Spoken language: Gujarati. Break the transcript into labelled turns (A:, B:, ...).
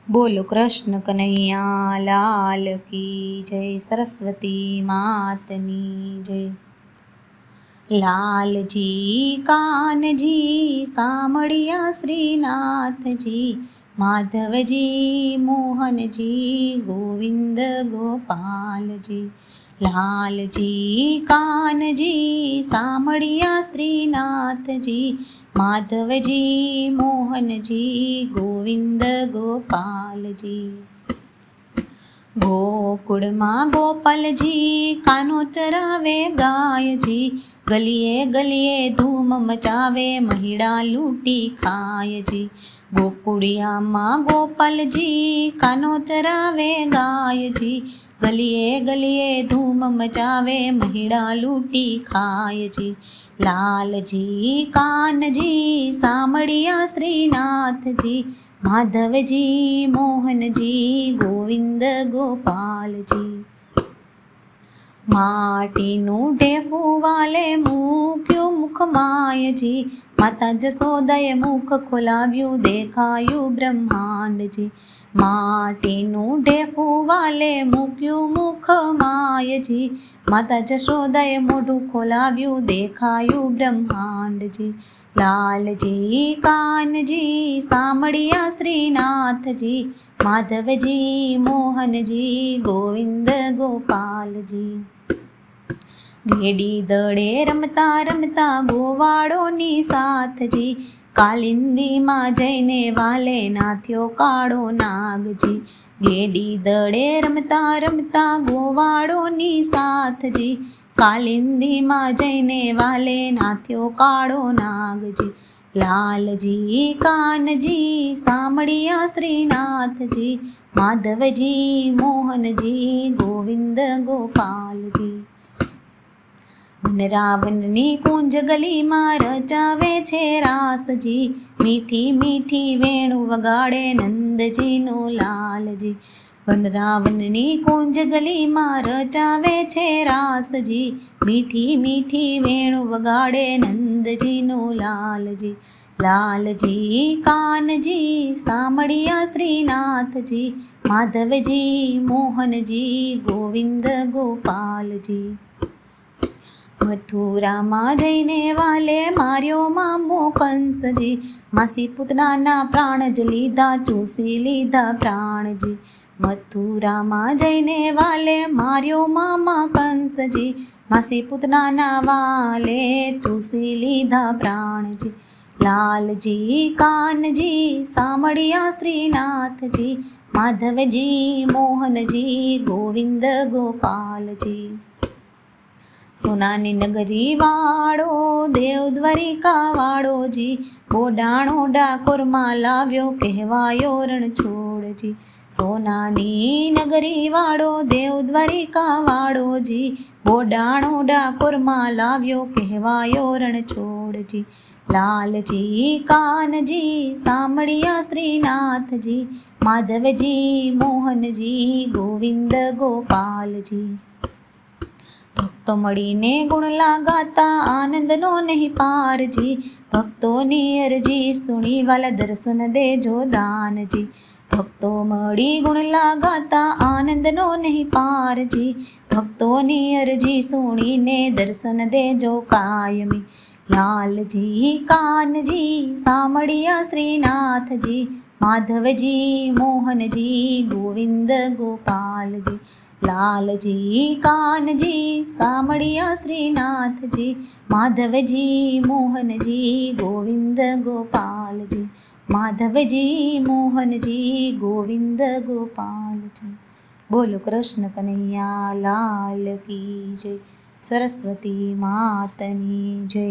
A: બોલો કૃષ્ણ કનૈયા લાલ કી જય, સરસ્વતી માતની જય। લાલજી કાનજી સામળિયા શ્રીનાથજી, માધવજી મોહનજી ગોવિંદ ગોપાલજી। લાલજી કાનજી સામળિયા શ્રીનાથજી, માધવજી મોહનજી ગોવિંદ ગોપાલજી। ગોકુળમાં ગોપાલજી કાનો ચરાવે ગાયજી, ગલીએ ગલીએ ધૂમ મચાવે મહિડા લૂંટી ખાયજી। ગોકુળિયામાં ગોપાલજી કાનો ચરાવે ગાયજી, ગલીએ ગલીએ ધૂમ મચાવે મહિડા લૂંટી ખાયજી। લાલજી કાનજી સામળિયા શ્રીનાથજી, માધવજી મોહનજી ગોવિંદ ગોપાલજી। માટીનું ઢેફું વાલે મૂક્યું મુખ માયજી, માતા જશોદાએ મુખ ખોલાવ્યું દેખાયું બ્રહ્માંડજી। માટીનું ઢેફું વાલે મૂક્યું મુખ માયજી, માતા જશોદાએ મોઢું ખોલાવ્યું દેખાયું બ્રહ્માંડજી। લાલજી કાનજી સામળિયા શ્રીનાથજી, માધવજી મોહનજી ગોવિંદ ગોપાલજી। ઘેડી દડે રમતા રમતા ગોવાળોની સાથજી, કાલિંદીમાં જઈને વાલે નાથ્યો કાળો નાગજી। ઘેડી દડે રમતા રમતા ગોવાળોની સાથજી, કાલિંદીમાં જઈને વાલે નાથ્યો કાળો નાગજી। લાલજી કાનજી સામળિયા શ્રીનાથજી, માધવજી મોહનજી ગોવિંદ ગોપાલજી। રાવણની કુંજ ગલીમાં રચાવે છે રાસજી, મીઠી મીઠી વેણુ વગાડે નંદજીનો લાલજી। રાવણની કુંજ ગલીમાં રચાવે છે રાસજી, મીઠી મીઠી વેણુ વગાડે નંદજીનો લાલજી। લાલજી કાનજી સામળિયા શ્રીનાથજી, માધવજી મોહનજી ગોવિંદ ગોપાલજી। મથુરામાં જઈને વાલે માર્યો મામો કંસજી, માસી પૂતનાના પ્રાણ જ લીધા ચૂસી લીધા પ્રાણજી। મથુરામાં જઈને વાલે માર્યો મામા કંસજી, માસી પૂતનાના વાલે ચૂસી લીધા પ્રાણજી। લાલજી કાનજી સામળિયા શ્રીનાથજી, માધવજી મોહનજી ગોવિંદ ગોપાલજી। સોનાની નગરી વાળો દેવ દ્વારિકા વાળોજી, બોડાણો ડાકોરમાં લાવ્યો કહેવાયો રણછોડજી। સોનાની નગરી વાળો દેવ દ્વારિકા વાળોજી, બોડાણો ડાકોરમાં લાવ્યો કહેવાયો રણછોડજી। લાલજી કાનજી સામળિયા શ્રીનાથજી, માધવજી મોહનજી ગોવિંદ ગોપાલજી। ભક્તો મળીને ગુણલા ગાતા આનંદનો નહીં પારજી, ભક્તોની અરજી સુણી વાલા દર્શન દેજો દાનજી। ભક્તો મળી ગુણલા ગાતા આનંદનો નહીં પારજી, ભક્તોની અરજી સુણીને દર્શન દેજો કાયમી। લાલજી કાનજી સામળિયા શ્રીનાથજી, માધવજી મોહનજી ગોવિંદ ગોપાલજી। લાલજી કાનજી સામળિયા શ્રીનાથજી, માધવજી મોહનજી ગોવિંદ ગોપાલજી। માધવજી મોહનજી ગોવિંદ ગોપાલજી। બોલો કૃષ્ણ કનૈયા લાલ કી જય, સરસ્વતી માતની જય।